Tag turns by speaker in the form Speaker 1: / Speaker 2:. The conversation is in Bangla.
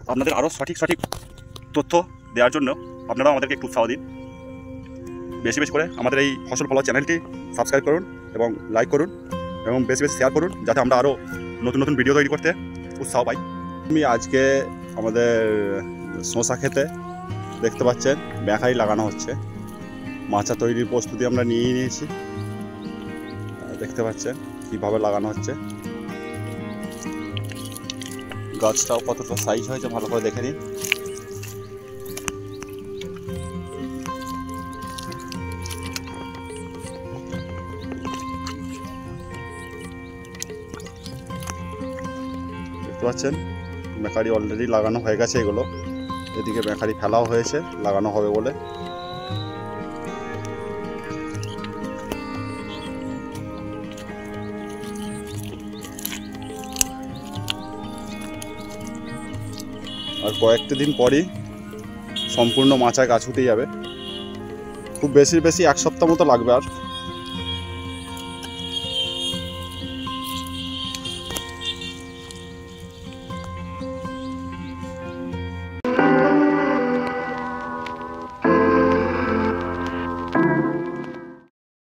Speaker 1: আপনাদের আরও সঠিক তথ্য দেওয়ার জন্য আপনারাও আমাদেরকে একটু উৎসাহ দিন। বেশি বেশি করে আমাদের এই ফসল ফলাও চ্যানেলটি সাবস্ক্রাইব করুন এবং লাইক করুন এবং বেশি বেশি শেয়ার করুন, যাতে আমরা আরও নতুন ভিডিও তৈরি করতে উৎসাহ পাই। আমি আজকে আমাদের শসা খেতে দেখতে পাচ্ছেন ব্যাখারি লাগানো হচ্ছে। মাচা তৈরির প্রস্তুতি আমরা নিয়ে নিয়েছি। দেখতে পাচ্ছেন কীভাবে লাগানো হচ্ছে। গাছটাও কতটা সাইজ হয়েছে ভালো করে দেখে নিন। দেখতে পাচ্ছেন ব্যাখারি অলরেডি লাগানো হয়ে গেছে। এগুলো এদিকে ব্যাখারি ফেলাও হয়েছে লাগানো হবে বলে। আর কয়েকটা দিন পরই সম্পূর্ণ মাচা গাছ উঠে যাবে। খুব বেশি এক সপ্তাহ মতো লাগবে আর।